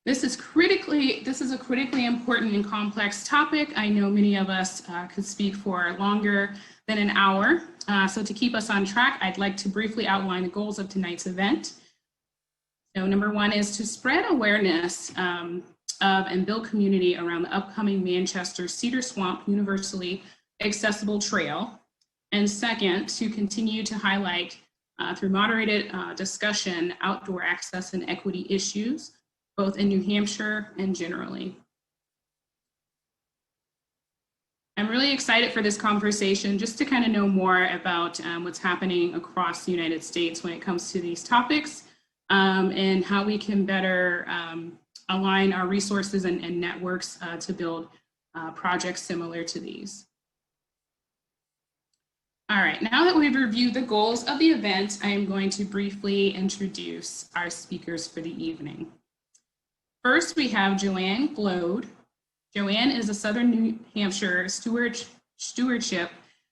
This is a critically important and complex topic. I know many of us could speak for longer than an hour. So to keep us on track, I'd like to briefly outline the goals of tonight's event. So number one is to spread awareness of and build community around the upcoming Manchester Cedar Swamp Universally Accessible Trail. And second, to continue to highlight through moderated discussion, outdoor access and equity issues, both in New Hampshire and generally. I'm really excited for this conversation just to kind of know more about what's happening across the United States when it comes to these topics and how we can better align our resources and networks to build projects similar to these. All right, now that we've reviewed the goals of the event, I am going to briefly introduce our speakers for the evening. First, we have Joanne Glode. Joanne is a Southern New Hampshire stewardship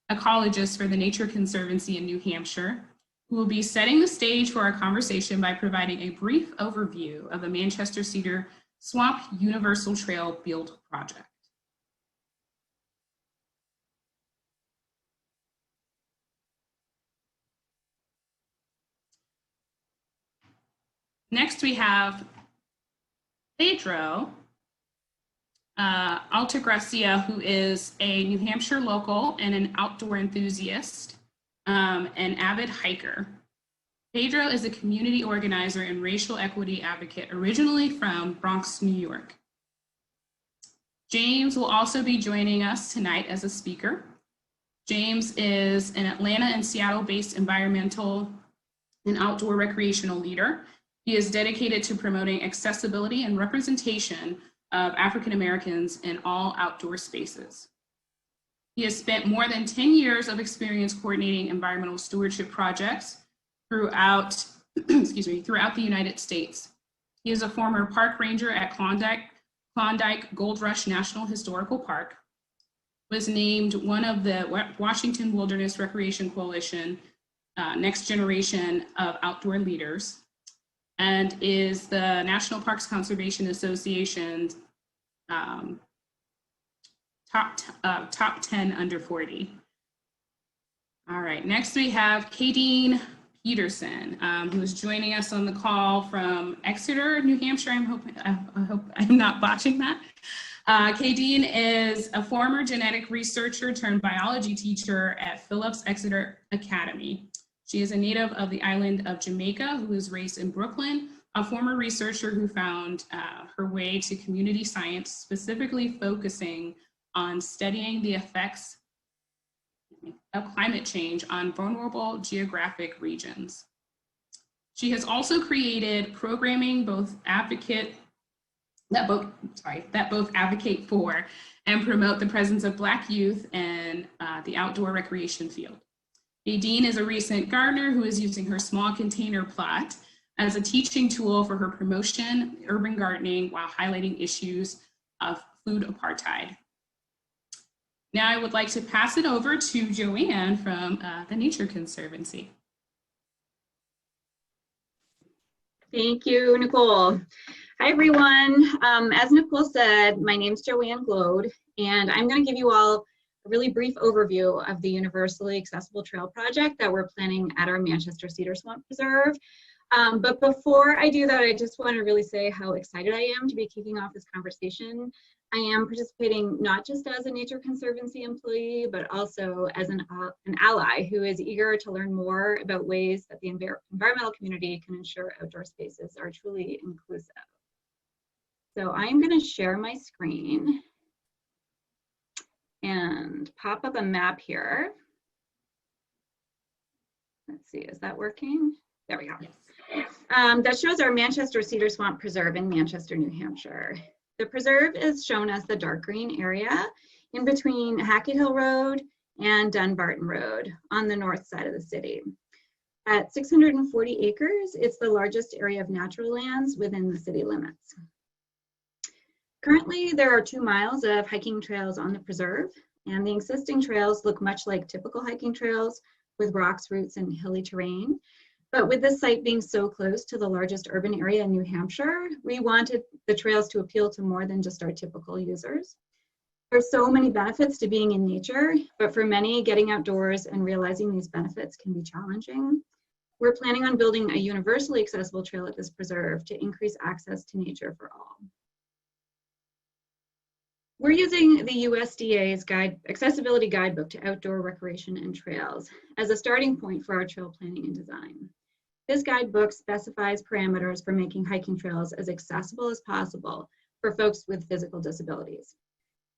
ecologist for the Nature Conservancy in New Hampshire, who will be setting the stage for our conversation by providing a brief overview of the Manchester Cedar Swamp Universal Trail Build project. Next, we have Pedro Altagracia, who is a New Hampshire local and an outdoor enthusiast, an avid hiker. Pedro is a community organizer and racial equity advocate originally from Bronx, New York. James will also be joining us tonight as a speaker. James is an Atlanta and Seattle-based environmental and outdoor recreational leader. He is dedicated to promoting accessibility and representation of African Americans in all outdoor spaces. He has spent more than 10 years of experience coordinating environmental stewardship projects throughout, throughout the United States. He is a former park ranger at Klondike Gold Rush National Historical Park, was named one of the Washington Wilderness Recreation Coalition Next Generation of Outdoor Leaders, and is the National Parks Conservation Association's top 10 under 40. All right, next we have Kadeen Peterson, who is joining us on the call from Exeter, New Hampshire. I hope I'm not botching that. Kadeen is a former genetic researcher turned biology teacher at Phillips Exeter Academy. She is a native of the island of Jamaica who was raised in Brooklyn, a former researcher who found her way to community science, specifically focusing on studying the effects of climate change on vulnerable geographic regions. She has also created programming that both advocate for and promote the presence of Black youth in the outdoor recreation field. Nadine is a recent gardener who is using her small container plot as a teaching tool for her promotion of urban gardening while highlighting issues of food apartheid. Now I would like to pass it over to Joanne from the Nature Conservancy. Thank you, Nicole. Hi, everyone. As Nicole said, my name is Joanne Glode, and I'm going to give you all a really brief overview of the Universally Accessible Trail project that we're planning at our Manchester Cedar Swamp Preserve. But before I do that, I just want to really say how excited I am to be kicking off this conversation. I am participating not just as a Nature Conservancy employee, but also as an ally who is eager to learn more about ways that the environmental community can ensure outdoor spaces are truly inclusive. So I'm going to share my screen and pop up a map here. Let's see, is that working? There we go. Yes. That shows our Manchester Cedar Swamp Preserve in Manchester, New Hampshire. The preserve is shown as the dark green area in between Hackett Hill Road and Dunbarton Road on the north side of the city. At 640 acres, it's the largest area of natural lands within the city limits. Currently, there are 2 miles of hiking trails on the preserve, and the existing trails look much like typical hiking trails with rocks, roots, and hilly terrain. But with this site being so close to the largest urban area in New Hampshire, we wanted the trails to appeal to more than just our typical users. There's so many benefits to being in nature, but for many, getting outdoors and realizing these benefits can be challenging. We're planning on building a universally accessible trail at this preserve to increase access to nature for all. We're using the USDA's accessibility guidebook to outdoor recreation and trails as a starting point for our trail planning and design. This guidebook specifies parameters for making hiking trails as accessible as possible for folks with physical disabilities.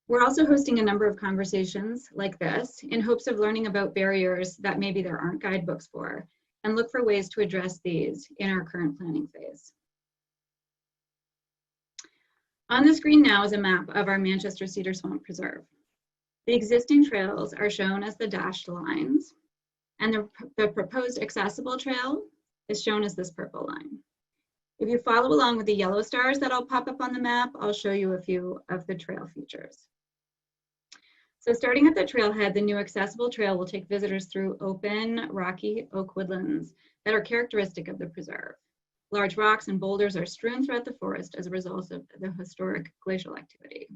We're also hosting a number of conversations like this in hopes of learning about barriers that maybe there aren't guidebooks for, and look for ways to address these in our current planning phase. On the screen now is a map of our Manchester Cedar Swamp Preserve. The existing trails are shown as the dashed lines, and the proposed accessible trail is shown as this purple line. If you follow along with the yellow stars that'll pop up on the map, I'll show you a few of the trail features. So starting at the trailhead, the new accessible trail will take visitors through open, rocky oak woodlands that are characteristic of the preserve. Large rocks and boulders are strewn throughout the forest as a result of the historic glacial activity.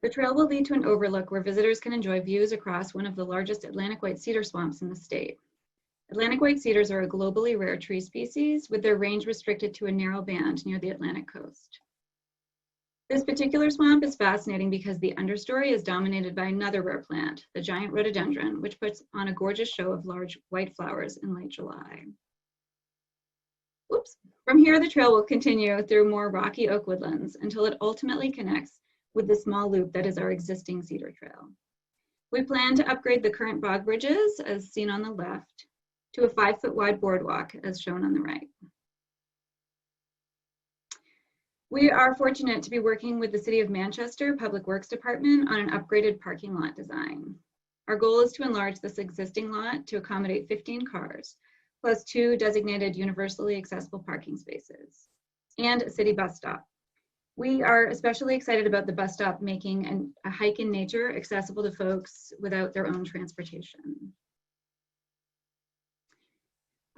The trail will lead to an overlook where visitors can enjoy views across one of the largest Atlantic white cedar swamps in the state. Atlantic white cedars are a globally rare tree species with their range restricted to a narrow band near the Atlantic coast. This particular swamp is fascinating because the understory is dominated by another rare plant, the giant rhododendron, which puts on a gorgeous show of large white flowers in late July. Oops. From here, the trail will continue through more rocky oak woodlands until it ultimately connects with the small loop that is our existing cedar trail. We plan to upgrade the current bog bridges, as seen on the left, to a 5-foot wide boardwalk, as shown on the right. We are fortunate to be working with the City of Manchester Public Works Department on an upgraded parking lot design. Our goal is to enlarge this existing lot to accommodate 15 cars, plus 2 designated universally accessible parking spaces, and a city bus stop. We are especially excited about the bus stop making a hike in nature accessible to folks without their own transportation.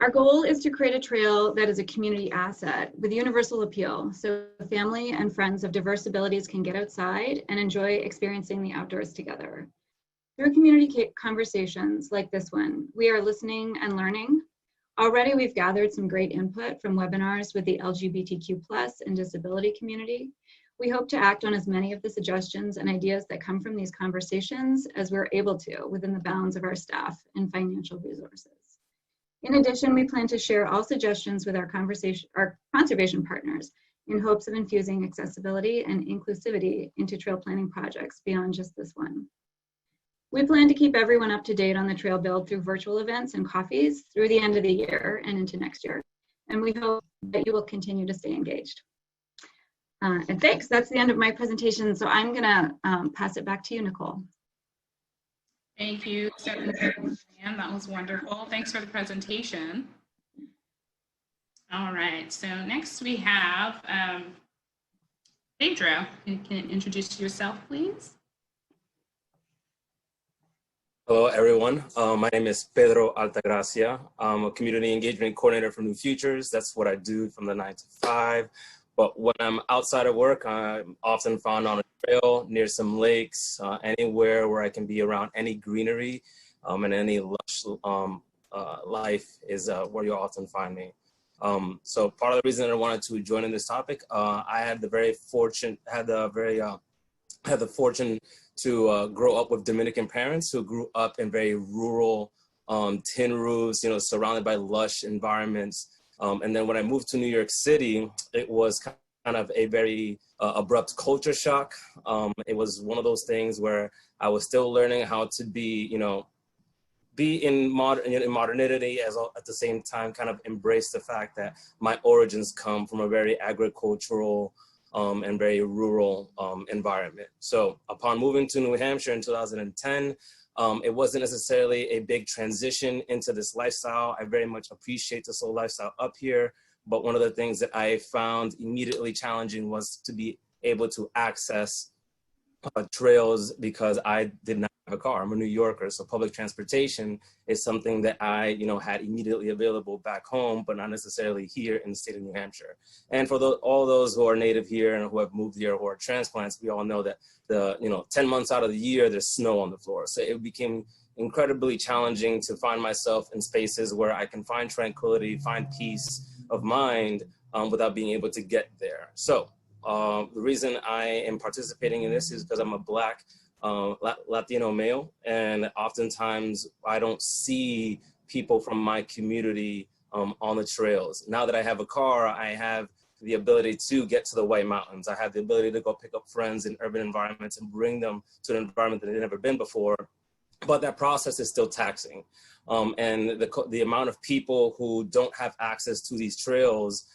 Our goal is to create a trail that is a community asset with universal appeal, so family and friends of diverse abilities can get outside and enjoy experiencing the outdoors together. Through community conversations like this one, we are listening and learning. Already we've gathered some great input from webinars with the LGBTQ+ and disability community. We hope to act on as many of the suggestions and ideas that come from these conversations as we're able to within the bounds of our staff and financial resources. In addition, we plan to share all suggestions with our conservation partners in hopes of infusing accessibility and inclusivity into trail planning projects beyond just this one. We plan to keep everyone up to date on the trail build through virtual events and coffees through the end of the year and into next year. And we hope that you will continue to stay engaged. And thanks, that's the end of my presentation. So I'm gonna pass it back to you, Nicole. Thank you, Secretary Ann. That was wonderful. Thanks for the presentation. All right, so next we have Pedro. You can introduce yourself, please. Hello, everyone. My name is Pedro Altagracia. I'm a community engagement coordinator for New Futures. That's what I do from the 9 to 5. But when I'm outside of work, I'm often found on a trail near some lakes, anywhere where I can be around any greenery and any lush life is where you often find me. So part of the reason I wanted to join in this topic, I had the fortune to grow up with Dominican parents who grew up in very rural tin roofs, surrounded by lush environments. And then when I moved to New York City, it was kind of a very abrupt culture shock. It was one of those things where I was still learning how to be, in modernity at the same time kind of embrace the fact that my origins come from a very agricultural and very rural environment. So upon moving to New Hampshire in 2010, it wasn't necessarily a big transition into this lifestyle. I very much appreciate this whole lifestyle up here, but one of the things that I found immediately challenging was to be able to access trails because I did not have a car. I'm a New Yorker, so public transportation is something that I, had immediately available back home, but not necessarily here in the state of New Hampshire. And for all those who are native here and who have moved here who are transplants, we all know that 10 months out of the year, there's snow on the floor. So it became incredibly challenging to find myself in spaces where I can find tranquility, find peace of mind without being able to get there. So the reason I am participating in this is because I'm a Black Latino male, and oftentimes I don't see people from my community on the trails. Now that I have a car, I have the ability to get to the White Mountains. I have the ability to go pick up friends in urban environments and bring them to an environment that they've never been before. But that process is still taxing. And the amount of people who don't have access to these trails,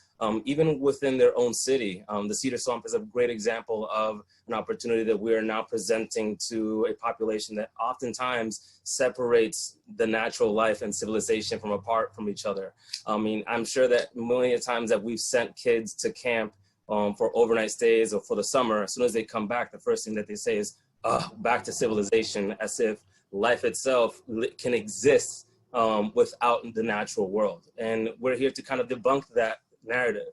even within their own city. The Cedar Swamp is a great example of an opportunity that we are now presenting to a population that oftentimes separates the natural life and civilization from apart from each other. I mean, I'm sure that million of times that we've sent kids to camp for overnight stays or for the summer, as soon as they come back, the first thing that they say is, back to civilization, as if life itself can exist without the natural world. And we're here to kind of debunk that narrative,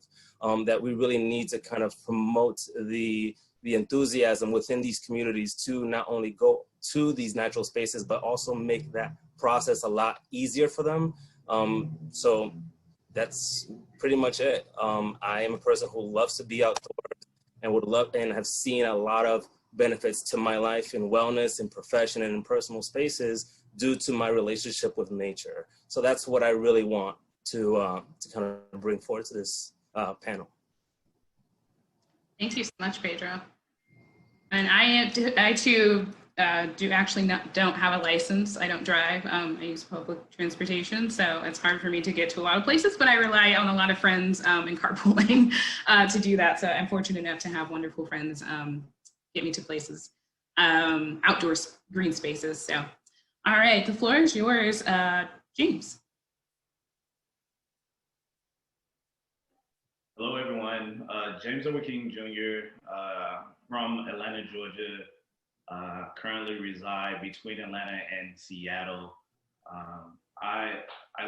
that we really need to kind of promote the enthusiasm within these communities to not only go to these natural spaces, but also make that process a lot easier for them. So that's pretty much it. I am a person who loves to be outdoors and would love and have seen a lot of benefits to my life in wellness, in profession, and in personal spaces due to my relationship with nature. So that's what I really want to kind of bring forward to this panel. Thank you so much, Pedro. And I too do actually don't have a license. I don't drive. I use public transportation, so it's hard for me to get to a lot of places, but I rely on a lot of friends and carpooling to do that. So I'm fortunate enough to have wonderful friends get me to places, outdoors, green spaces. So, all right, the floor is yours, James. Hello, everyone. James Owen King Jr. From Atlanta, Georgia. Currently reside between Atlanta and Seattle. I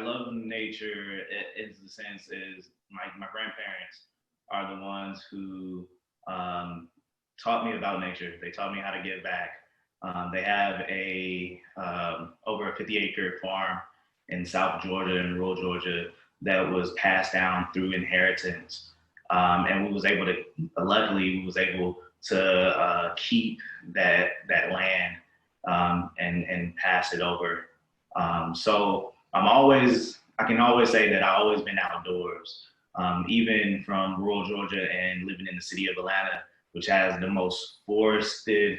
love nature in the sense is my grandparents are the ones who taught me about nature. They taught me how to give back. They have over a 50-acre farm in South Georgia and rural Georgia that was passed down through inheritance. And luckily we was able to keep that land and pass it over. So I can always say that I've always been outdoors, even from rural Georgia and living in the city of Atlanta, which has the most forested,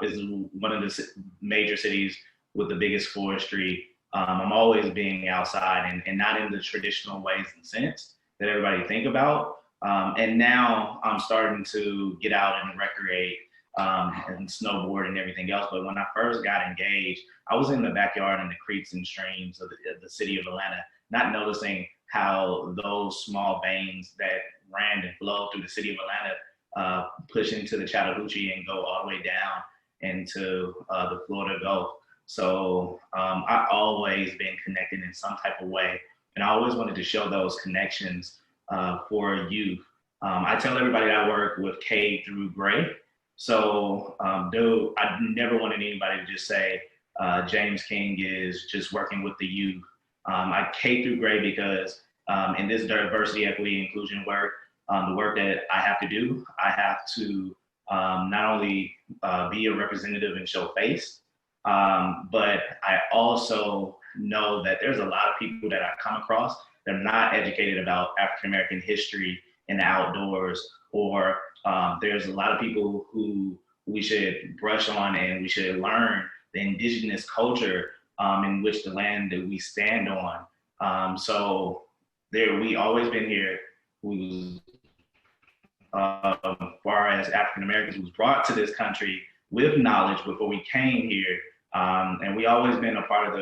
is one of the major cities with the biggest forestry. I'm always being outside and not in the traditional ways and sense that everybody think about. And now I'm starting to get out and recreate and snowboard and everything else. But when I first got engaged, I was in the backyard and the creeks and streams of the city of Atlanta, not noticing how those small veins that ran and flowed through the city of Atlanta push into the Chattahoochee and go all the way down into the Florida Gulf. So I've always been connected in some type of way. And I always wanted to show those connections for youth. I tell everybody that I work with K through Gray. So I never wanted anybody to just say James King is just working with the youth. I K through Gray because in this diversity, equity, inclusion work, the work that I have to do, I have to not only be a representative and show face, but I also know that there's a lot of people that I come across that are not educated about African-American history in the outdoors, or there's a lot of people who we should brush on and we should learn the indigenous culture in which the land that we stand on. So we always been here. We far as African Americans was brought to this country with knowledge before we came here, and we always been a part of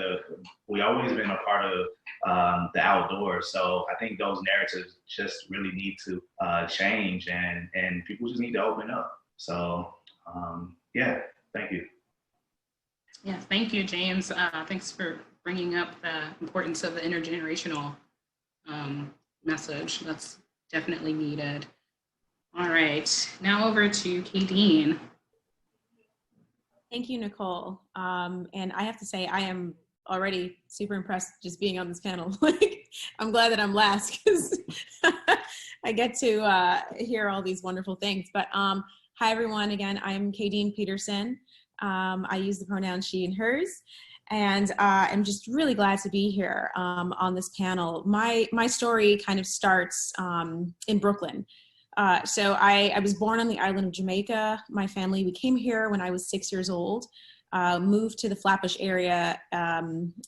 the outdoors. So I think those narratives just really need to change, and people just need to open up. So Yeah, thank you. Yeah, thank you, James. Thanks for bringing up the importance of the intergenerational message. That's definitely needed. All right, now over to Kadeen. Thank you, Nicole. And I have to say, I am already super impressed just being on this panel. Like, I'm glad that I'm last because I get to hear all these wonderful things. But hi, everyone. Again, I'm Kadeen Peterson. I use the pronoun she and hers. And I'm just really glad to be here on this panel. My story kind of starts in Brooklyn. So I was born on the island of Jamaica. My family, we came here when I was 6 years old, moved to the Flatbush area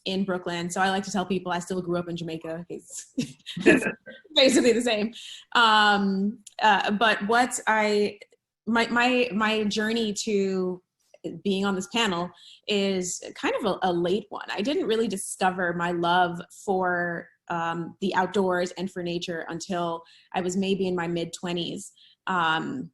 in Brooklyn. So I like to tell people I still grew up in Jamaica. It's basically the same. But what my journey to being on this panel is kind of a late one. I didn't really discover my love for the outdoors and for nature until I was maybe in my mid-20s. And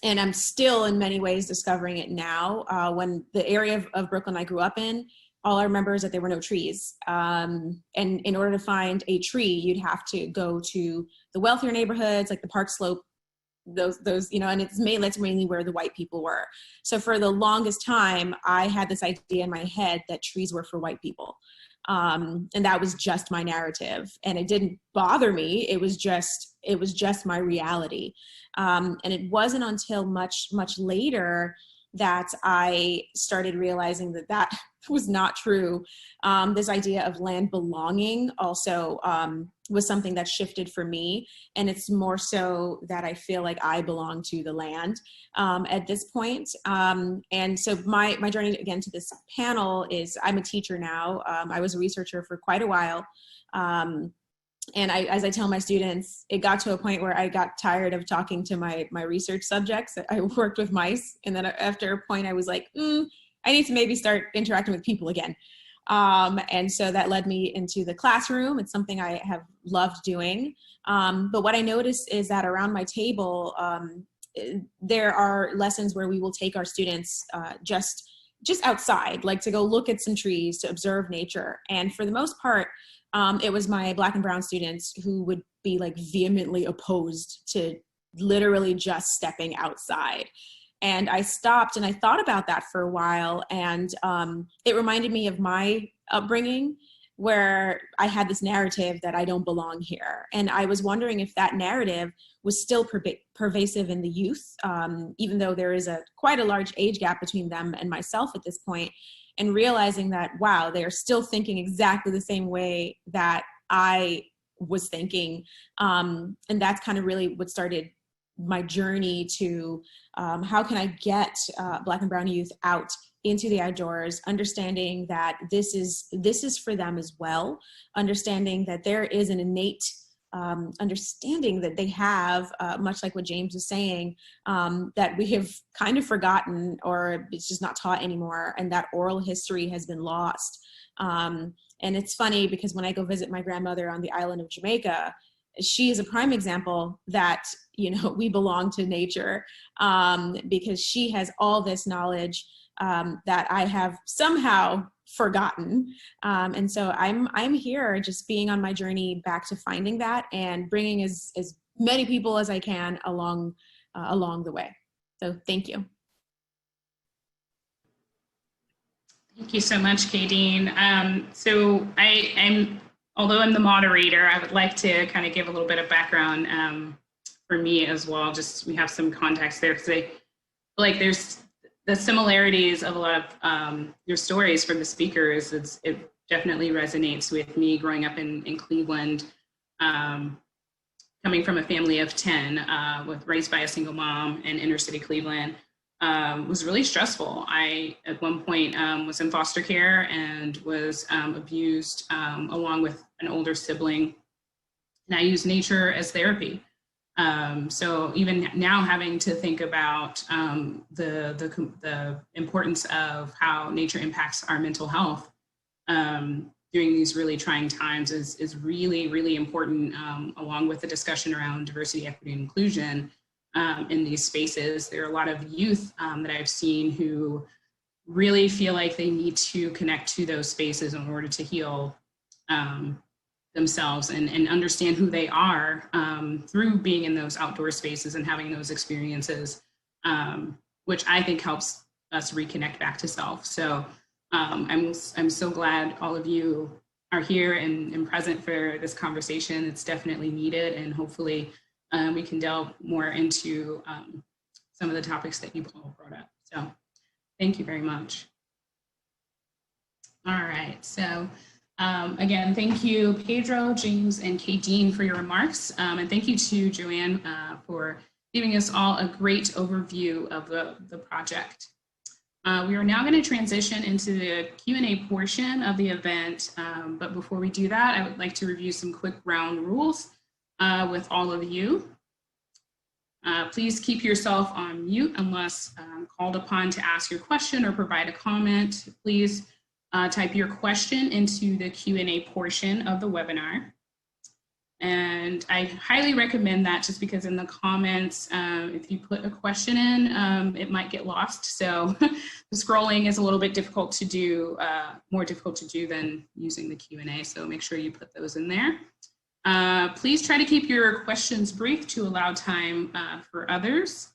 I'm still in many ways discovering it now. When the area of Brooklyn I grew up in, all I remember is that there were no trees. And in order to find a tree, you'd have to go to the wealthier neighborhoods, like the Park Slope, those, you know, and that's mainly where the white people were. So for the longest time, I had this idea in my head that trees were for white people. And that was just my narrative, and it didn't bother me. It was just my reality. And it wasn't until much later that I started realizing that was not true. This idea of land belonging also was something that shifted for me. And it's more so that I feel like I belong to the land at this point. And so my journey again to this panel is I'm a teacher now. I was a researcher for quite a while. And as I tell my students, it got to a point where I got tired of talking to my research subjects. I worked with mice. And then after a point, I was like, I need to maybe start interacting with people again. And so that led me into the classroom. It's something I have loved doing. But what I noticed is that around my table, there are lessons where we will take our students just outside, like to go look at some trees, to observe nature. And for the most part, it was my Black and brown students who would be like vehemently opposed to literally just stepping outside. And I stopped and I thought about that for a while, and it reminded me of my upbringing, where I had this narrative that I don't belong here. And I was wondering if that narrative was still pervasive in the youth, even though there is quite a large age gap between them and myself at this point, and realizing that, wow, they are still thinking exactly the same way that I was thinking. And that's kind of really what started my journey to how can I get Black and brown youth out into the outdoors, understanding that this is for them as well, understanding that there is an innate understanding that they have, much like what James was saying, that we have kind of forgotten, or it's just not taught anymore, and that oral history has been lost. And it's funny because when I go visit my grandmother on the island of Jamaica, she is a prime example that, you know, we belong to nature, because she has all this knowledge that I have somehow forgotten. And so I'm here just being on my journey back to finding that and bringing as many people as I can along the way. So thank you. Thank you so much, Kadeen. So although I'm the moderator, I would like to kind of give a little bit of background for me as well. Just we have some context there, because I feel like there's the similarities of a lot of your stories from the speakers. It definitely resonates with me growing up in Cleveland, coming from a family of 10, raised by a single mom in inner city Cleveland. Was really stressful. I, at one point, was in foster care and was abused along with an older sibling. And I used nature as therapy. So even now, having to think about the importance of how nature impacts our mental health during these really trying times is really, really important, along with the discussion around diversity, equity, and inclusion. in these spaces. There are a lot of youth that I've seen who really feel like they need to connect to those spaces in order to heal themselves and understand who they are through being in those outdoor spaces and having those experiences, which I think helps us reconnect back to self. So I'm so glad all of you are here and present for this conversation. It's definitely needed, and hopefully we can delve more into some of the topics that you all brought up. So thank you very much. All right, so again, thank you, Pedro, James, and Kadeen for your remarks. And thank you to Joanne for giving us all a great overview of the project. We are now going to transition into the Q&A portion of the event. But before we do that, I would like to review some quick ground rules with all of you. Please keep yourself on mute unless called upon to ask your question or provide a comment. Please type your question into the Q&A portion of the webinar. And I highly recommend that, just because in the comments, if you put a question in, it might get lost. So the scrolling is a little bit difficult to do, more difficult to do than using the Q&A. So make sure you put those in there. Please try to keep your questions brief to allow time for others.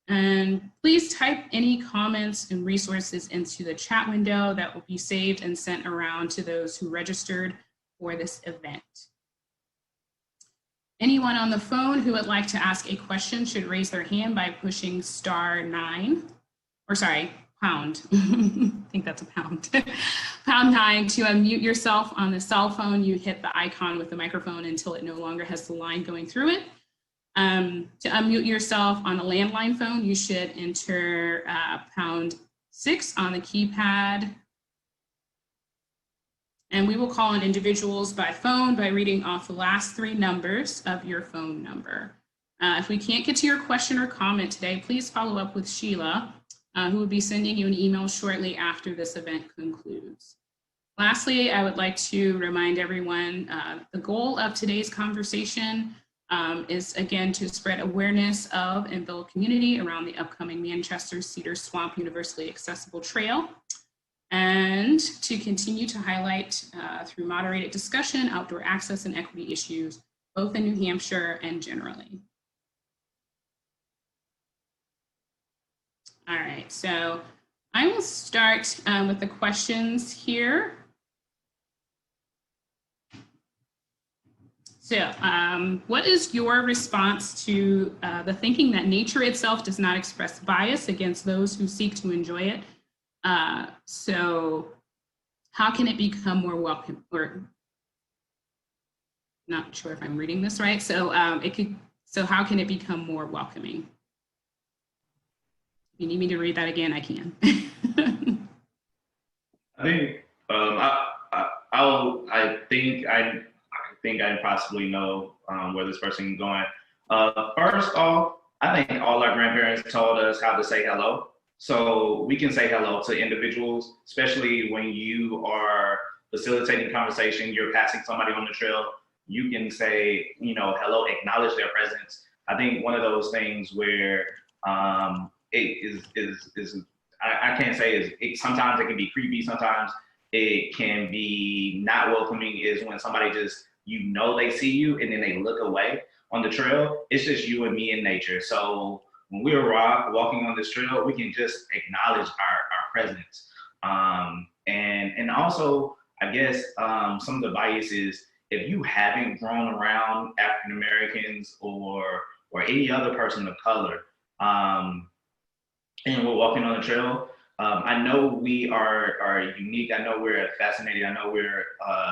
And please type any comments and resources into the chat window that will be saved and sent around to those who registered for this event. Anyone on the phone who would like to ask a question should raise their hand by pushing *9, or sorry, pound. I think that's a pound. #9 to unmute yourself on the cell phone. You hit the icon with the microphone until it no longer has the line going through it. To unmute yourself on a landline phone, you should enter #6 on the keypad. And we will call on individuals by phone by reading off the last 3 numbers of your phone number. If we can't get to your question or comment today, please follow up with Sheila, who will be sending you an email shortly after this event concludes. Lastly, I would like to remind everyone the goal of today's conversation is, again, to spread awareness of and build community around the upcoming Manchester Cedar Swamp Universally Accessible Trail, and to continue to highlight through moderated discussion, outdoor access and equity issues, both in New Hampshire and generally. All right, so I will start with the questions here. So what is your response to the thinking that nature itself does not express bias against those who seek to enjoy it? So how can it become more welcome, or not sure if I'm reading this right. So so how can it become more welcoming? If you need me to read that again, I can. I think I possibly know where this person is going. First off, I think all our grandparents told us how to say hello. So we can say hello to individuals, especially when you are facilitating conversation, you're passing somebody on the trail, you can say, hello, acknowledge their presence. I think one of those things where it is I can't say sometimes it can be creepy, sometimes it can be not welcoming, is when somebody just, they see you and then they look away on the trail. It's just you and me in nature. So when we're walking on this trail, we can just acknowledge our presence. And also, I guess some of the bias is, if you haven't grown around African Americans or any other person of color, and we're walking on the trail, I know we are unique. I know we're fascinating. I know we're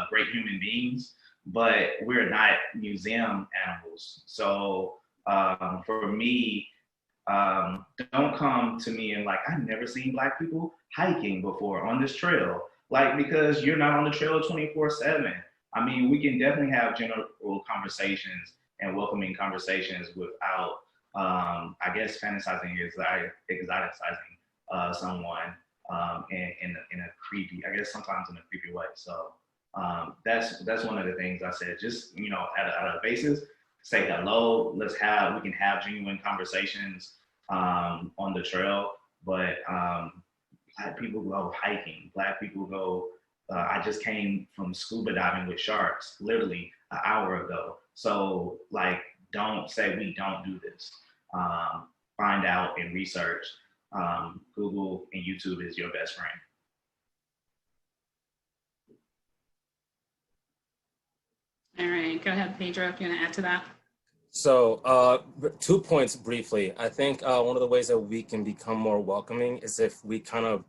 great human beings, but we're not museum animals. So for me, don't come to me and I've never seen Black people hiking before on this trail. Because you're not on the trail 24/7. I mean, we can definitely have general conversations and welcoming conversations without, I guess, fantasizing, exoticizing someone in a creepy, I guess sometimes in a creepy way. So that's one of the things I said, just, at a basis, say hello. We can have genuine conversations on the trail. But Black people go hiking. Black people go. I just came from scuba diving with sharks, literally an hour ago. So like, don't say we don't do this. Find out and research. Google and YouTube is your best friend. All right, go ahead, Pedro, if you want to add to that. So 2 points briefly. I think one of the ways that we can become more welcoming is if we kind of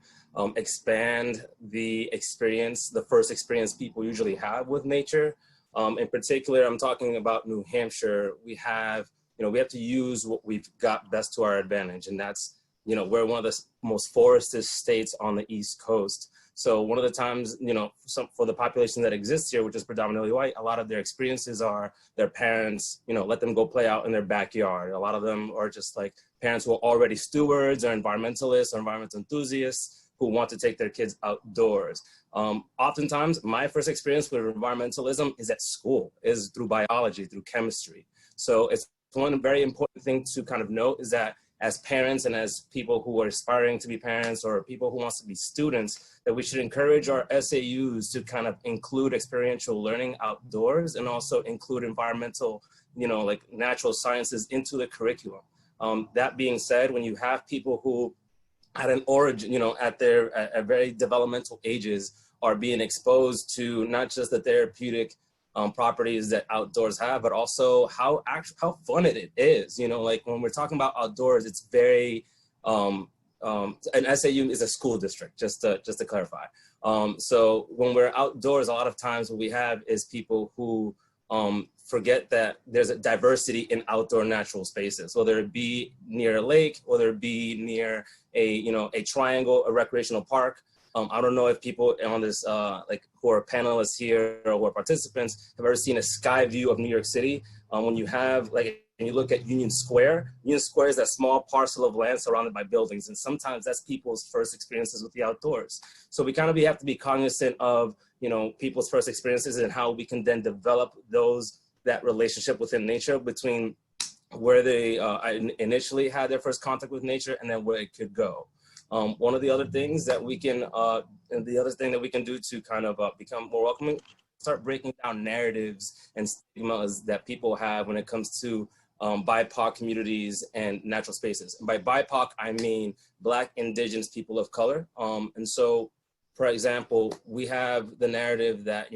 expand the experience, the first experience people usually have with nature. In particular, I'm talking about New Hampshire. We have to use what we've got best to our advantage. And that's, we're one of the most forested states on the East Coast. So one of the times, for the population that exists here, which is predominantly white, a lot of their experiences are their parents, let them go play out in their backyard. A lot of them are just like parents who are already stewards or environmentalists or environmental enthusiasts who want to take their kids outdoors. Oftentimes, my first experience with environmentalism is at school, is through biology, through chemistry. So it's one very important thing to kind of note is that as parents and as people who are aspiring to be parents or people who wants to be students, that we should encourage our SAUs to kind of include experiential learning outdoors and also include environmental, like natural sciences into the curriculum. That being said, when you have people who at an origin, at very developmental ages are being exposed to not just the therapeutic properties that outdoors have, but also how fun it is. Like when we're talking about outdoors, it's very, an SAU is a school district, just to clarify. So when we're outdoors, a lot of times what we have is people who forget that there's a diversity in outdoor natural spaces, whether it be near a lake, whether it be near a triangle, a recreational park. I don't know if people on this, who are panelists here or who are participants have ever seen a sky view of New York City. When you have, when you look at Union Square is that small parcel of land surrounded by buildings. And sometimes that's people's first experiences with the outdoors. So we kind of have to be cognizant of, people's first experiences and how we can then develop that relationship within nature between where they initially had their first contact with nature and then where it could go. One of the other things that we can, and the other thing that we can do to kind of become more welcoming, start breaking down narratives and stigmas that people have when it comes to BIPOC communities and natural spaces. And by BIPOC, I mean Black, Indigenous, people of color. And so, for example, we have the narrative that,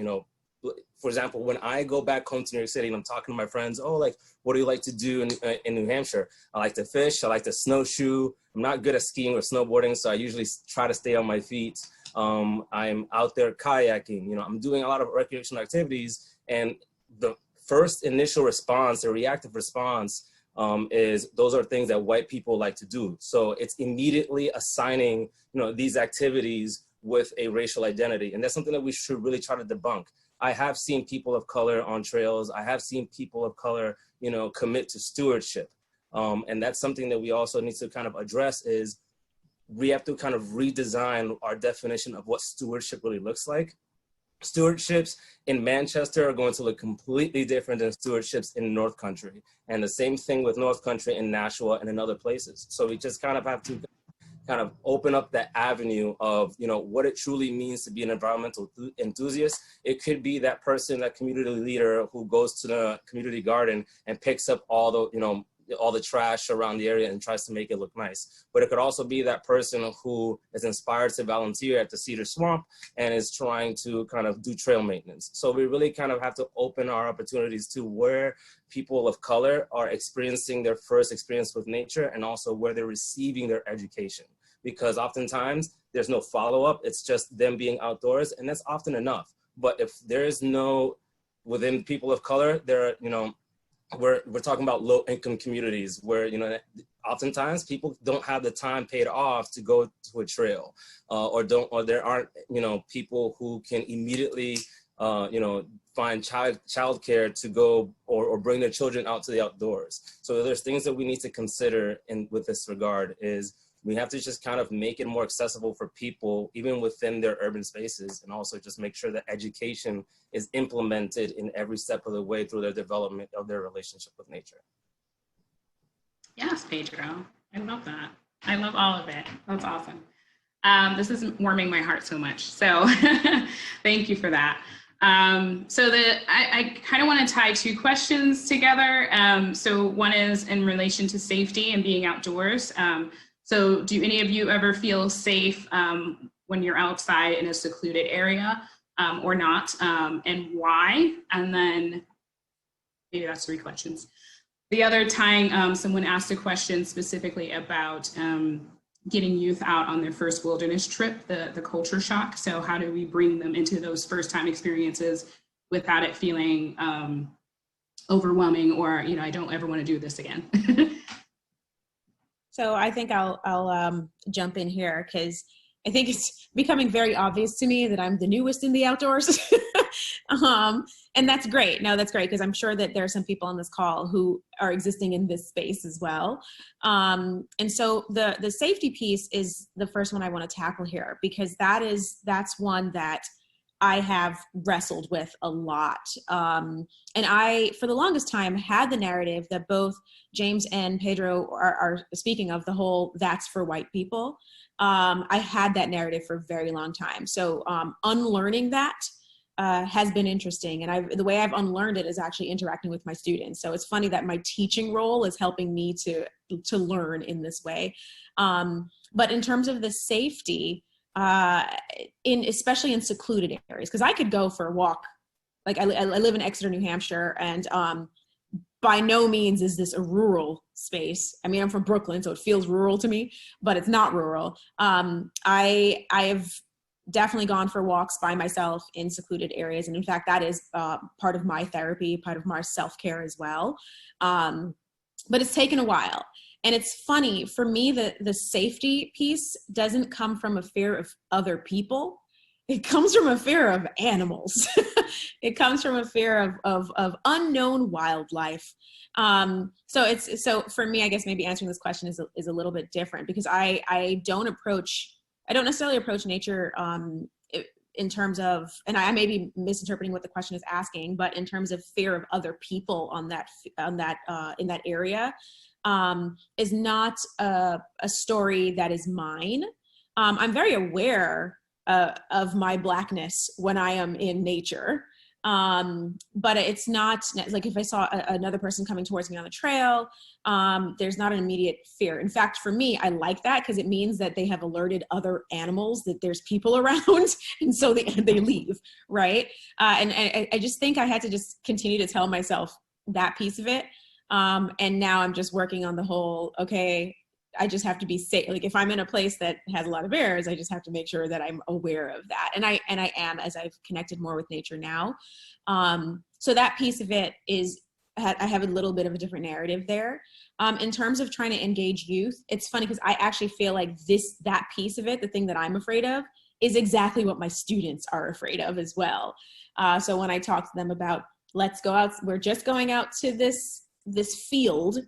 for example, when I go back home to New York City and I'm talking to my friends, what do you like to do in New Hampshire? I like to fish, I like to snowshoe. I'm not good at skiing or snowboarding, so I usually try to stay on my feet. I'm out there kayaking, I'm doing a lot of recreational activities. And the first initial response, the reactive response, is those are things that white people like to do. So it's immediately assigning, these activities with a racial identity. And that's something that we should really try to debunk. I have seen people of color on trails. I have seen people of color, commit to stewardship. And that's something that we also need to kind of address is we have to kind of redesign our definition of what stewardship really looks like. Stewardships in Manchester are going to look completely different than stewardships in North Country. And the same thing with North Country in Nashua and in other places. So we just kind of have to kind of open up that avenue of, what it truly means to be an environmental enthusiast. It could be that person, that community leader who goes to the community garden and picks up all the trash around the area and tries to make it look nice. But it could also be that person who is inspired to volunteer at the Cedar Swamp and is trying to kind of do trail maintenance. So we really kind of have to open our opportunities to where people of color are experiencing their first experience with nature and also where they're receiving their education. Because oftentimes there's no follow-up, it's just them being outdoors, and that's often enough. But if there is no, within people of color, there are, we're talking about low-income communities where, oftentimes people don't have the time paid off to go to a trail, or there aren't, people who can immediately, find childcare to go or bring their children out to the outdoors. So there's things that we need to consider with this regard is, we have to just kind of make it more accessible for people, even within their urban spaces, and also just make sure that education is implemented in every step of the way through their development of their relationship with nature. Yes, Pedro. I love that. I love all of it. That's awesome. This is warming my heart so much. So thank you for that. I kind of want to tie two questions together. So one is in relation to safety and being outdoors. So do any of you ever feel safe when you're outside in a secluded area or not, and why? And then maybe that's 3 questions. The other tying, someone asked a question specifically about getting youth out on their first wilderness trip, the culture shock. So how do we bring them into those first time experiences without it feeling overwhelming or, you know, I don't ever want to do this again. So I think I'll jump in here because I think it's becoming very obvious to me that I'm the newest in the outdoors. And that's great. No, that's great because I'm sure that there are some people on this call who are existing in this space as well. And so the safety piece is the first one I want to tackle here because that's one that I have wrestled with a lot. And I, for the longest time, had the narrative that both James and Pedro are speaking of, the whole that's for white people. I had that narrative for a very long time. So unlearning that has been interesting. And the way I've unlearned it is actually interacting with my students. So it's funny that my teaching role is helping me to learn in this way. But in terms of the safety, especially in secluded areas, because I could go for a walk. Like I live in Exeter, New Hampshire, and by no means is this a rural space. I mean, I'm from Brooklyn, so it feels rural to me, but it's not rural. I have definitely gone for walks by myself in secluded areas. And in fact, that is part of my therapy, part of my self-care as well. But it's taken a while. And it's funny, for me, the safety piece doesn't come from a fear of other people. It comes from a fear of animals. It comes from a fear of unknown wildlife. So for me, I guess maybe answering this question is a little bit different because I don't necessarily approach nature in terms of, and I may be misinterpreting what the question is asking, but in terms of fear of other people in that area, is not a story that is mine. I'm very aware of my Blackness when I am in nature. But it's not like if I saw another person coming towards me on the trail, there's not an immediate fear. In fact, for me, I like that because it means that they have alerted other animals that there's people around, and so they leave, right? And I just think I had to just continue to tell myself that piece of it. And now I'm just working on the whole, okay, I just have to be safe. Like if I'm in a place that has a lot of bears, I just have to make sure that I'm aware of that. And I am, as I've connected more with nature now. So that piece of it I have a little bit of a different narrative there. In terms of trying to engage youth, it's funny because I actually feel like that piece of it, the thing that I'm afraid of, is exactly what my students are afraid of as well. So when I talk to them about, let's go out, we're just going out to this field,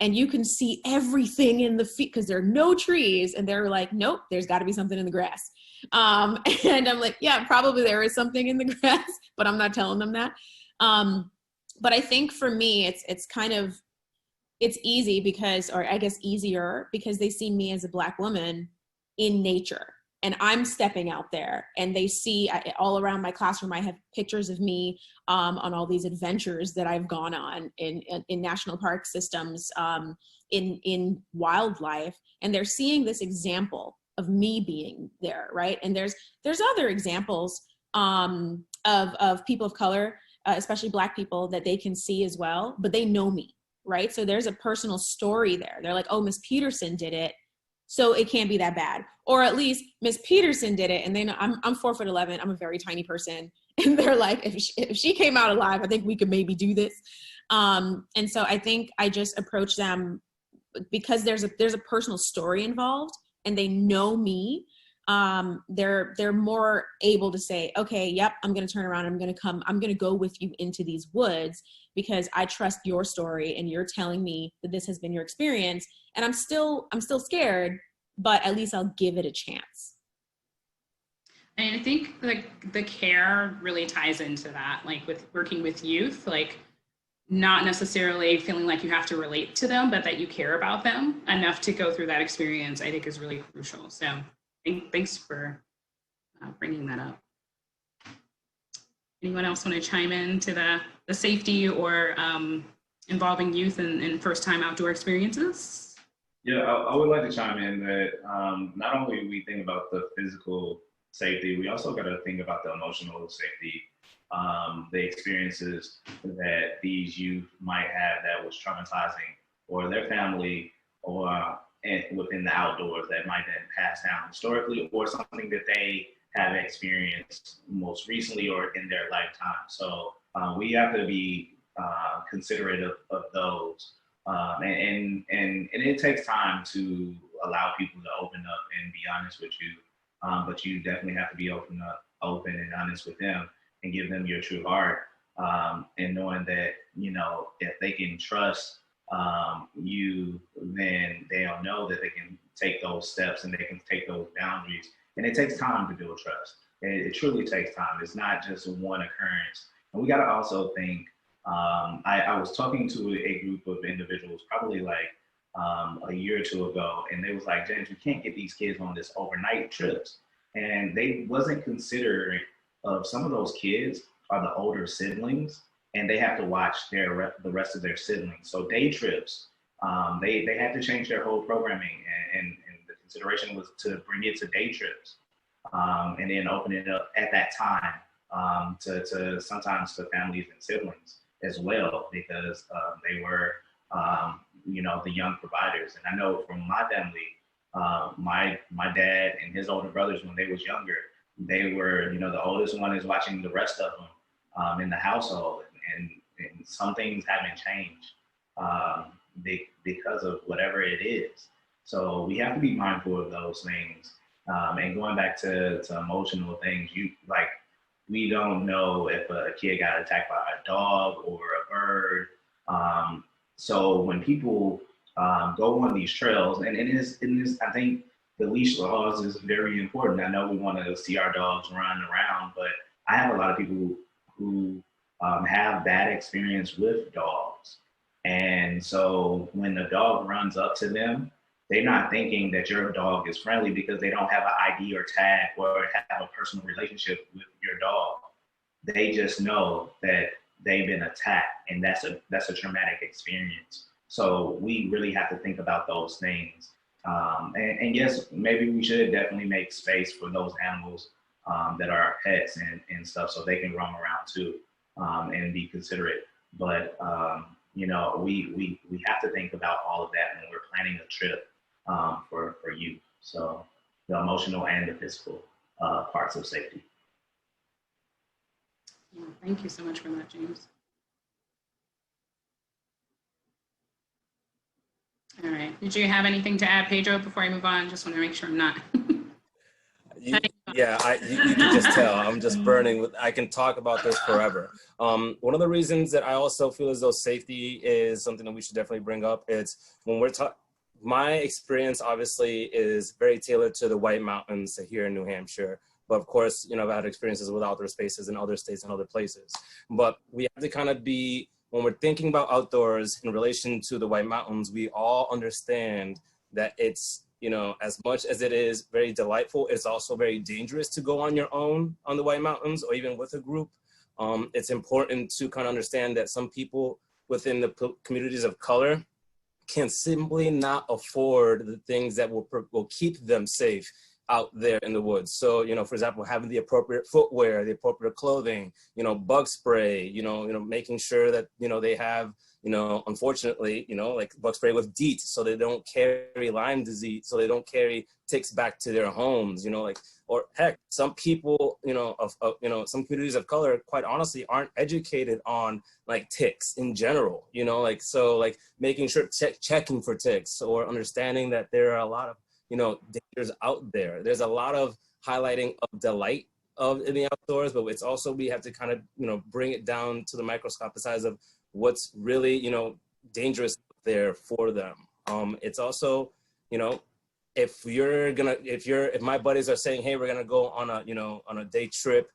and you can see everything in the field because there are no trees. And they're like, nope, there's got to be something in the grass. And I'm like, yeah, probably there is something in the grass, but I'm not telling them that. But I think for me, it's easy because, or I guess easier because they see me as a Black woman in nature. And I'm stepping out there, and they see all around my classroom, I have pictures of me on all these adventures that I've gone on in national park systems, in wildlife, and they're seeing this example of me being there, right? And there's other examples of people of color, especially Black people, that they can see as well, but they know me, right? So there's a personal story there. They're like, oh, Miss Peterson did it, so it can't be that bad. Or at least Miss Peterson did it, and they know I'm 4'11", I'm a very tiny person, and they're like, if she came out alive, I think we could maybe do this. And so I think I just approach them because there's a personal story involved, and they know me. They're more able to say, okay, yep, I'm going to turn around, I'm going to go with you into these woods because I trust your story, and you're telling me that this has been your experience, and I'm still scared, but at least I'll give it a chance. And I think like the care really ties into that, like with working with youth, like not necessarily feeling like you have to relate to them, but that you care about them enough to go through that experience, I think is really crucial. So thanks for bringing that up. Anyone else want to chime in to the safety or involving youth in first-time outdoor experiences? Yeah, I would like to chime in that not only we think about the physical safety, we also got to think about the emotional safety, the experiences that these youth might have that was traumatizing, or their family, or within the outdoors that might have passed down historically, or something that they have experienced most recently or in their lifetime. So we have to be considerate of those. And it takes time to allow people to open up and be honest with you. But you definitely have to be open and honest with them and give them your true heart. And knowing that, you know, if they can trust you, then they'll know that they can take those steps and they can take those boundaries. And it takes time to build trust. It truly takes time. It's not just one occurrence. And we got to also think, I was talking to a group of individuals probably like a year or two ago, and they was like, James, we can't get these kids on this overnight trips. And they wasn't considering of some of those kids are the older siblings, and they have to watch the rest of their siblings. So day trips, they had to change their whole programming, and the consideration was to bring it to day trips, and then open it up at that time to sometimes to families and siblings as well, because they were, you know, the young providers. And I know from my family, my dad and his older brothers, when they was younger, they were, you know, the oldest one is watching the rest of them in the household, and some things haven't changed because of whatever it is. So we have to be mindful of those things. And going back to emotional things, we don't know if a kid got attacked by a dog or a bird. So when people go on these trails, and it is, I think the leash laws is very important. I know we want to see our dogs run around, but I have a lot of people who have bad experience with dogs. And so when the dog runs up to them, they're not thinking that your dog is friendly because they don't have an ID or tag or have a personal relationship with your dog. They just know that they've been attacked, and that's a traumatic experience. So we really have to think about those things. And yes, maybe we should definitely make space for those animals that are our pets and stuff, so they can roam around too, and be considerate. But you know, we have to think about all of that when we're planning a trip for youth. So the emotional and the physical parts of safety. Yeah, thank you so much for that, James. All right. Did you have anything to add, Pedro, before I move on? Just want to make sure I'm not. You can just tell I'm just burning with, I can talk about this forever. One of the reasons that I also feel as though safety is something that we should definitely bring up, it's when we're talking, my experience obviously is very tailored to the White Mountains here in New Hampshire. But of course, you know, I've had experiences with outdoor spaces in other states and other places. But we have to kind of be, when we're thinking about outdoors in relation to the White Mountains, we all understand that it's, you know, as much as it is very delightful, it's also very dangerous to go on your own on the White Mountains or even with a group. It's important to kind of understand that some people within the communities of color can simply not afford the things that will keep them safe out there in the woods. So, you know, for example, having the appropriate footwear, the appropriate clothing, you know, bug spray, you know, making sure that, you know, they have, you know, unfortunately, you know, like bug spray with DEET, so they don't carry Lyme disease, so they don't carry ticks back to their homes, you know, like, or heck, some people, you know, you know, some communities of color, quite honestly, aren't educated on like ticks in general, you know, like, so like making sure checking for ticks, or understanding that there are a lot of, you know, dangers out there. There's a lot of highlighting of delight in the outdoors, but it's also, we have to kind of, you know, bring it down to the microscopic size of what's really, you know, dangerous there for them. It's also, you know, if my buddies are saying, hey, we're gonna go on a day trip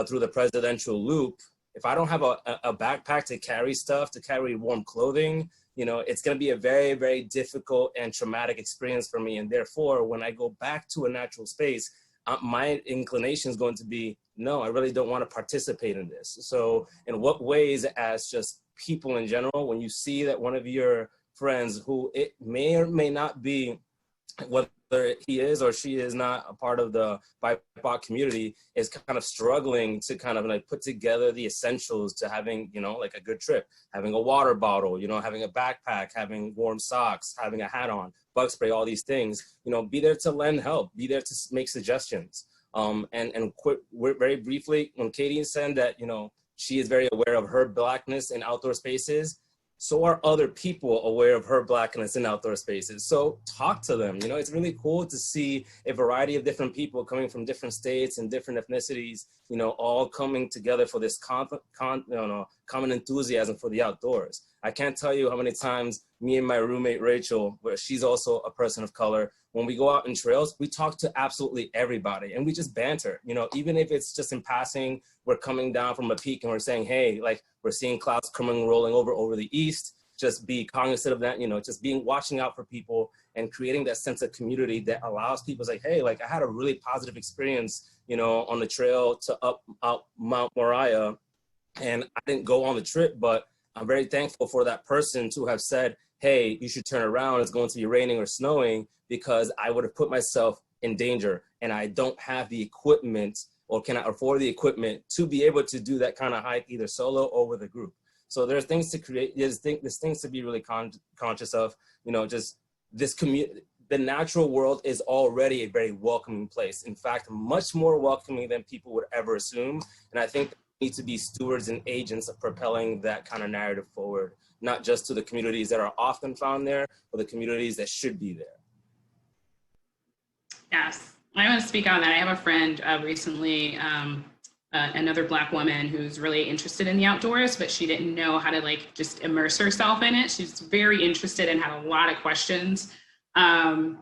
through the presidential loop, if I don't have a backpack to carry stuff, to carry warm clothing, it's going to be a very, very difficult and traumatic experience for me. And therefore, when I go back to a natural space, my inclination is going to be, no, I really don't want to participate in this. So in what ways, as just people in general, when you see that one of your friends who it may or may not be, whether he is or she is not a part of the BIPOC community, is kind of struggling to kind of like put together the essentials to having, like a good trip, having a water bottle, having a backpack, having warm socks, having a hat on, bug spray, all these things, be there to lend help, be there to make suggestions. Very briefly, when Katie said that, she is very aware of her Blackness in outdoor spaces, so are other people aware of her Blackness in outdoor spaces. So talk to them. It's really cool to see a variety of different people coming from different states and different ethnicities, all coming together for this common enthusiasm for the outdoors. I can't tell you how many times me and my roommate, Rachel, where she's also a person of color, when we go out in trails, we talk to absolutely everybody and we just banter, even if it's just in passing, we're coming down from a peak and we're saying, hey, like we're seeing clouds rolling over the east, just be cognizant of that, just watching out for people and creating that sense of community that allows people to say, hey, like I had a really positive experience, on the trail to up Mount Moriah, and I didn't go on the trip, but I'm very thankful for that person to have said, hey, you should turn around, it's going to be raining or snowing, because I would have put myself in danger and I don't have the equipment or cannot afford the equipment to be able to do that kind of hike either solo or with a group. So there's things to create, there's things to be really conscious of, just this community. The natural world is already a very welcoming place. In fact, much more welcoming than people would ever assume. And I think we need to be stewards and agents of propelling that kind of narrative forward, not just to the communities that are often found there, but the communities that should be there. Yes, I want to speak on that. I have a friend recently, another Black woman who's really interested in the outdoors, but she didn't know how to just immerse herself in it. She's very interested and had a lot of questions. And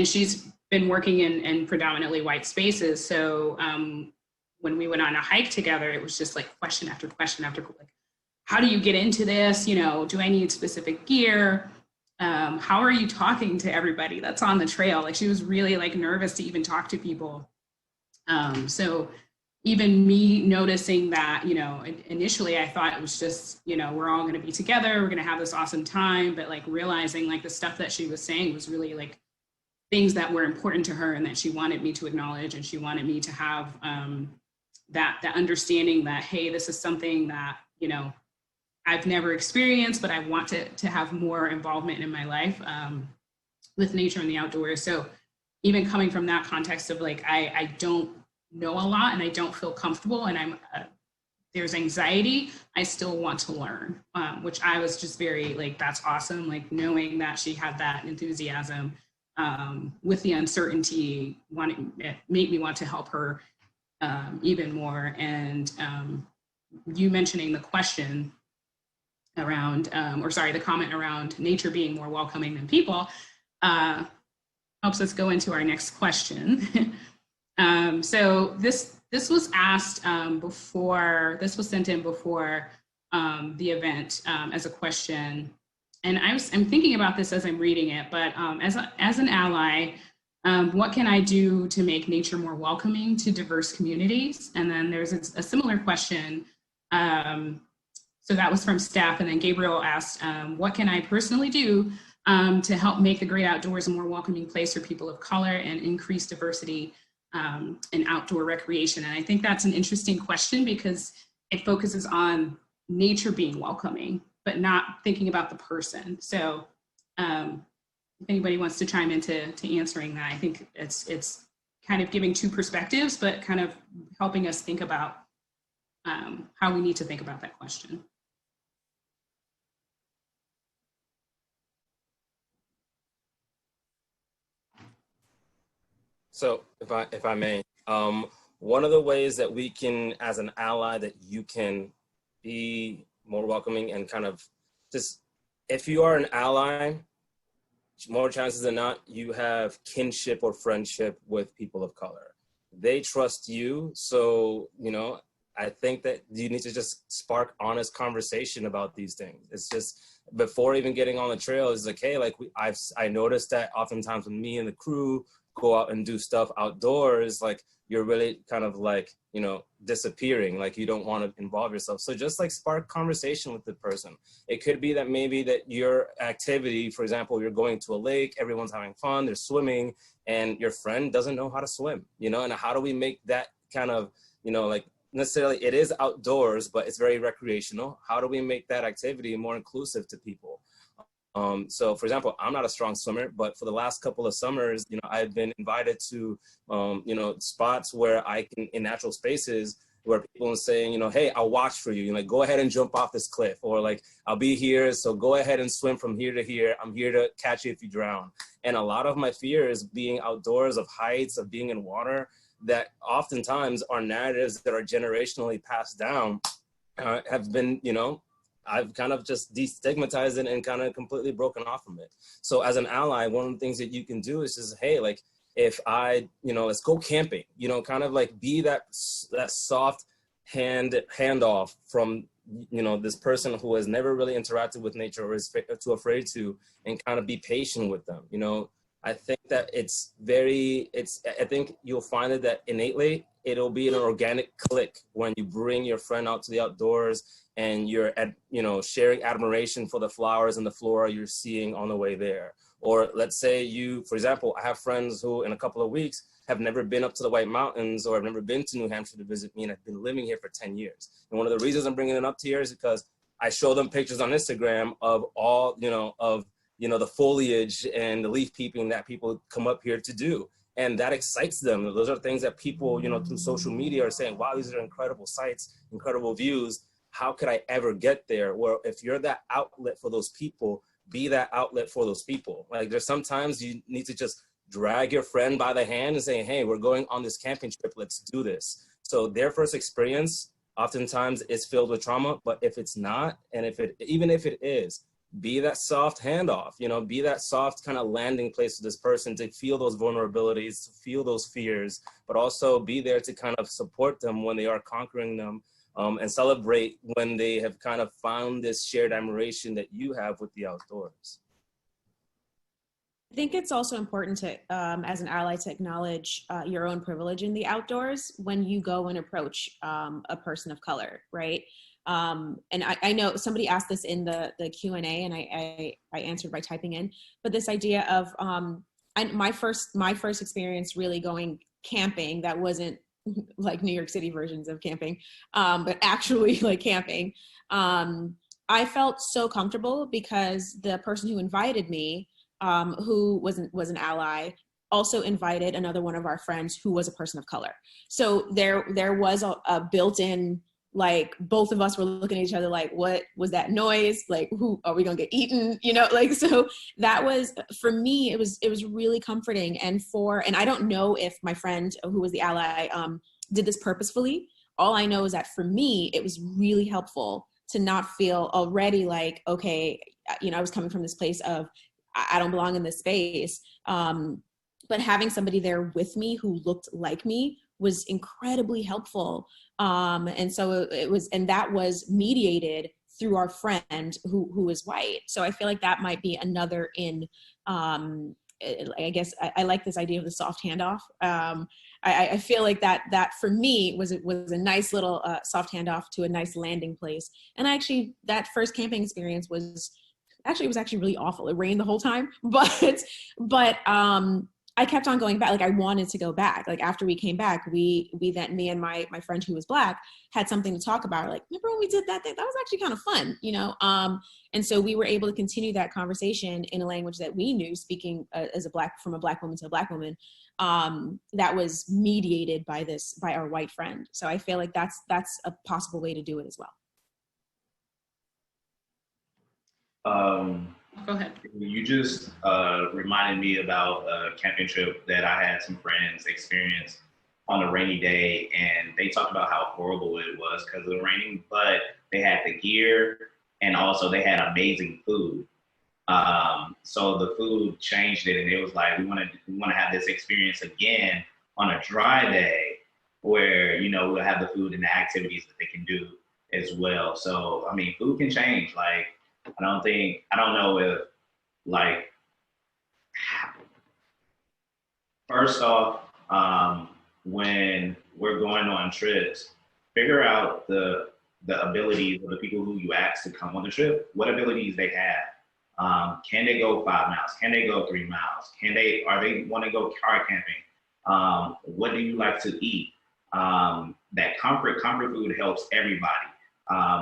she's been working in predominantly white spaces. So when we went on a hike together, it was just question after question after how do you get into this? Do I need specific gear? How are you talking to everybody that's on the trail? She was really nervous to even talk to people. So even me noticing that, initially I thought it was just, we're all going to be together, we're going to have this awesome time, but realizing the stuff that she was saying was really things that were important to her and that she wanted me to acknowledge, and she wanted me to have that understanding that, hey, this is something that, I've never experienced, but I want to have more involvement in my life with nature and the outdoors. So even coming from that context of I don't know a lot and I don't feel comfortable and there's anxiety, I still want to learn, which I was just very that's awesome. Knowing that she had that enthusiasm with the uncertainty, it made me want to help her even more. And you mentioning the question around, the comment around nature being more welcoming than people helps us go into our next question. So this was asked before, this was sent in before the event as a question. And I'm thinking about this as I'm reading it, but as an ally, what can I do to make nature more welcoming to diverse communities? And then there's a similar question. So that was from staff. And then Gabriel asked, what can I personally do to help make the great outdoors a more welcoming place for people of color and increase diversity in outdoor recreation? And I think that's an interesting question because it focuses on nature being welcoming, but not thinking about the person. So if anybody wants to chime into answering that, I think it's kind of giving two perspectives, but kind of helping us think about how we need to think about that question. So if I may, one of the ways that we can, as an ally, that you can be more welcoming and kind of just, if you are an ally, more chances than not, you have kinship or friendship with people of color. They trust you. So, you know, I think that you need to just spark honest conversation about these things. It's just, before even getting on the trail, it's like, hey, like I noticed that oftentimes when me and the crew go out and do stuff outdoors, like you're really kind of like, you know, disappearing, like you don't want to involve yourself. So just like spark conversation with the person. It could be that maybe that your activity, for example, you're going to a lake, everyone's having fun, they're swimming, and your friend doesn't know how to swim, you know, and how do we make that kind of, you know, like necessarily it is outdoors, but it's very recreational. How do we make that activity more inclusive to people? So for example, I'm not a strong swimmer, but for the last couple of summers, you know, I've been invited to, you know, spots where I can, in natural spaces, where people are saying, you know, hey, I'll watch for you, you know, like, go ahead and jump off this cliff, or like, I'll be here, so go ahead and swim from here to here. I'm here to catch you if you drown. And a lot of my fear is being outdoors, of heights, of being in water, that oftentimes are narratives that are generationally passed down, have been, you know, I've kind of just destigmatized it and kind of completely broken off from it. So as an ally, one of the things that you can do is just, hey, like, if I, you know, let's go camping, you know, kind of like be that soft handoff from, you know, this person who has never really interacted with nature or is too afraid to, and kind of be patient with them. You know, I think that I think you'll find it that innately it'll be an organic click when you bring your friend out to the outdoors and you're you know, sharing admiration for the flowers and the flora you're seeing on the way there. Or let's say you, for example, I have friends who in a couple of weeks have never been up to the White Mountains or have never been to New Hampshire to visit me, and I've been living here for 10 years. And one of the reasons I'm bringing them up to here is because I show them pictures on Instagram of all, you know, of, you know, the foliage and the leaf peeping that people come up here to do. And that excites them. Those are things that people, you know, through social media are saying, wow, these are incredible sights, incredible views. How could I ever get there? Well, if you're that outlet for those people, be that outlet for those people. Like, there's sometimes you need to just drag your friend by the hand and say, hey, we're going on this camping trip, let's do this. So their first experience oftentimes is filled with trauma, but if it's not, and even if it is, be that soft handoff, you know, be that soft kind of landing place for this person to feel those vulnerabilities, to feel those fears, but also be there to kind of support them when they are conquering them, and celebrate when they have kind of found this shared admiration that you have with the outdoors. I think it's also important to, as an ally, to acknowledge your own privilege in the outdoors when you go and approach a person of color, right? And I know somebody asked this in the Q&A, and I answered by typing in, but this idea of my first experience really going camping, that wasn't like New York City versions of camping, but actually like camping. I felt so comfortable because the person who invited me, who was an ally, also invited another one of our friends who was a person of color. So there was a built-in, like, both of us were looking at each other like, what was that noise? Like, who are we gonna get eaten? You know, like, so that was, for me, it was really comforting. And I don't know if my friend who was the ally did this purposefully. All I know is that for me, it was really helpful to not feel already like, okay, you know, I was coming from this place of, I don't belong in this space. But having somebody there with me who looked like me was incredibly helpful. And so that was mediated through our friend who is white. So I feel like that might be another I guess I like this idea of the soft handoff. I feel like that for me was a nice little soft handoff to a nice landing place. And actually, that first camping experience was actually really awful. It rained the whole time, but I kept on going back. Like, I wanted to go back. Like, after we came back, me and my friend who was Black had something to talk about. Like, remember when we did that thing? That was actually kind of fun, you know? And so we were able to continue that conversation in a language that we knew, speaking from a Black woman to a Black woman, that was mediated by our white friend. So I feel like that's a possible way to do it as well. Go ahead. You just reminded me about a camping trip that I had some friends experience on a rainy day, and they talked about how horrible it was because of the raining, but they had the gear and also they had amazing food. So the food changed it, and it was like, we want to have this experience again on a dry day where, we'll have the food and the activities that they can do as well. So, I mean, food can change. Like, I don't know if, like, first off, when we're going on trips, figure out the abilities of the people who you ask to come on the trip, what abilities they have. Can they go 5 miles? Can they go 3 miles? Are they want to go car camping? What do you like to eat? That comfort food helps everybody.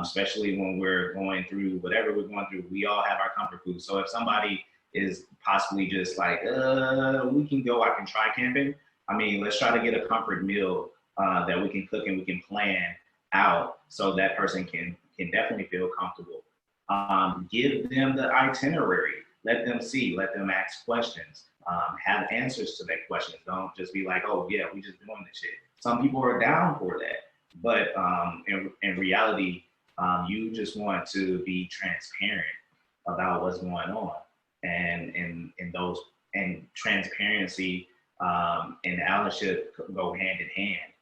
Especially when we're going through whatever we're going through, we all have our comfort food. So if somebody is possibly just like, we can go, I can try camping. I mean, let's try to get a comfort meal that we can cook and we can plan out so that person can definitely feel comfortable. Give them the itinerary. Let them see, let them ask questions, have answers to their questions. Don't just be like, oh yeah, we just doing this shit. Some people are down for that, but in reality, you just want to be transparent about what's going on, and transparency and allyship go hand in hand.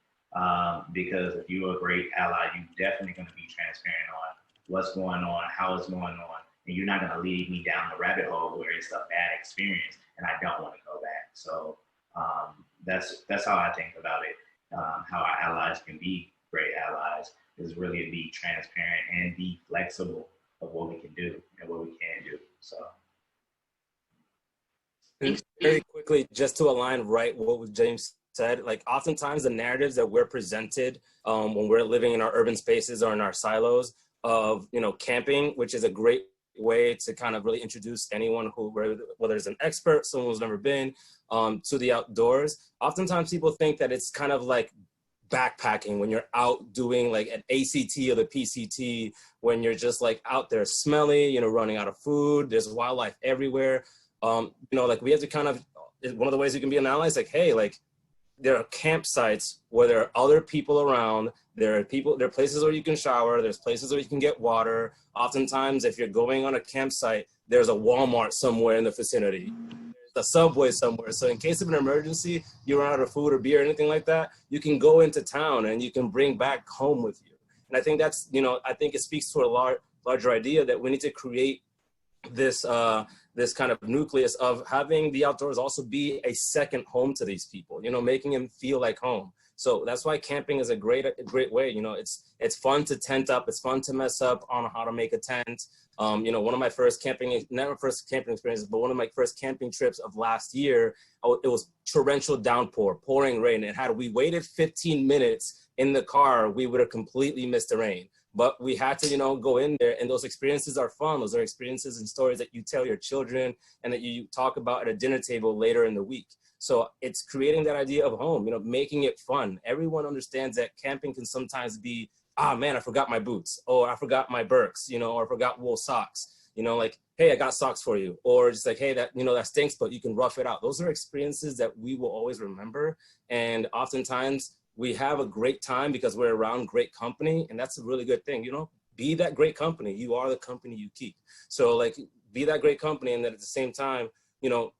Because if you're a great ally, you're definitely going to be transparent on what's going on, how it's going on, and you're not going to lead me down the rabbit hole where it's a bad experience and I don't want to go back. So that's how I think about it. How our allies can be great allies is really to be transparent and be flexible of what we can do and what we can do. So. And very quickly, just to align right what James said, like oftentimes the narratives that we're presented when we're living in our urban spaces or in our silos of, camping, which is a great way to kind of really introduce anyone who, whether it's an expert, someone who's never been to the outdoors. Oftentimes people think that it's kind of like backpacking when you're out doing like an ACT or the PCT, when you're just like out there smelly, running out of food, there's wildlife everywhere. Like we have to kind of, one of the ways you can be an ally is like, hey, like there are campsites where there are other people around. There are places where you can shower. There's places where you can get water. Oftentimes, if you're going on a campsite, there's a Walmart somewhere in the vicinity. There's a Subway somewhere. So in case of an emergency, you run out of food or beer or anything like that, you can go into town and you can bring back home with you. And I think that's, I think it speaks to a larger idea that we need to create this kind of nucleus of having the outdoors also be a second home to these people, making them feel like home. So that's why camping is a great way. It's fun to tent up. It's fun to mess up on how to make a tent. One of my first camping experiences, but one of my first camping trips of last year, it was torrential downpour, pouring rain. We waited 15 minutes in the car, we would have completely missed the rain. But we had to, go in there, and those experiences are fun. Those are experiences and stories that you tell your children and that you talk about at a dinner table later in the week. So it's creating that idea of home, making it fun. Everyone understands that camping can sometimes be, man, I forgot my boots, or I forgot my Birks, or I forgot wool socks, like, hey, I got socks for you. Or just like, hey, that stinks, but you can rough it out. Those are experiences that we will always remember. And oftentimes, we have a great time because we're around great company, and that's a really good thing. Be that great company. You are the company you keep. So like, be that great company, and then at the same time,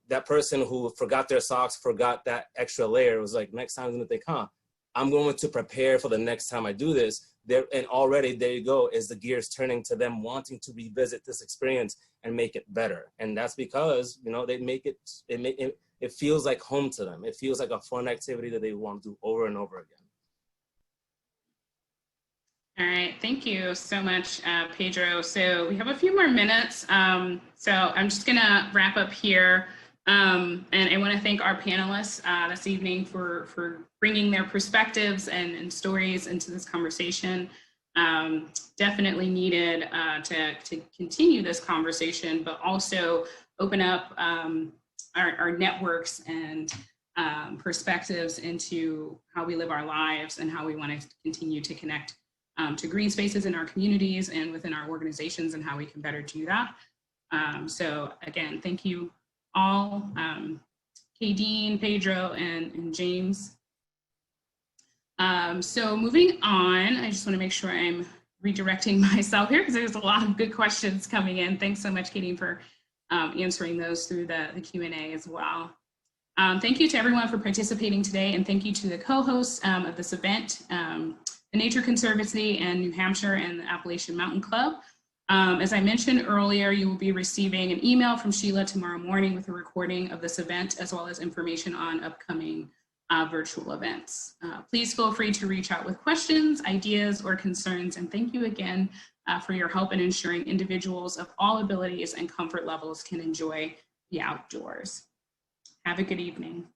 that person who forgot their socks, forgot that extra layer, was like, next time I'm gonna think, I'm going to prepare for the next time I do this. And already there you go, is the gears turning to them wanting to revisit this experience and make it better. And that's because, they make it feels like home to them. It feels like a fun activity that they want to do over and over again. All right, thank you so much, Pedro. So we have a few more minutes. So I'm just gonna wrap up here. And I wanna thank our panelists this evening for bringing their perspectives and stories into this conversation. Definitely needed to continue this conversation, but also open up our networks and perspectives into how we live our lives and how we want to continue to connect to green spaces in our communities and within our organizations, and how we can better do that. So again, thank you all, Kadeen, Pedro, and James. So moving on, I just want to make sure I'm redirecting myself here because there's a lot of good questions coming in. Thanks so much, Kadeen, for answering those through the Q&A as well. Thank you to everyone for participating today, and thank you to the co-hosts of this event, the Nature Conservancy and New Hampshire and the Appalachian Mountain Club. As I mentioned earlier, you will be receiving an email from Sheila tomorrow morning with a recording of this event, as well as information on upcoming virtual events. Please feel free to reach out with questions, ideas, or concerns, and thank you again for your help in ensuring individuals of all abilities and comfort levels can enjoy the outdoors. Have a good evening.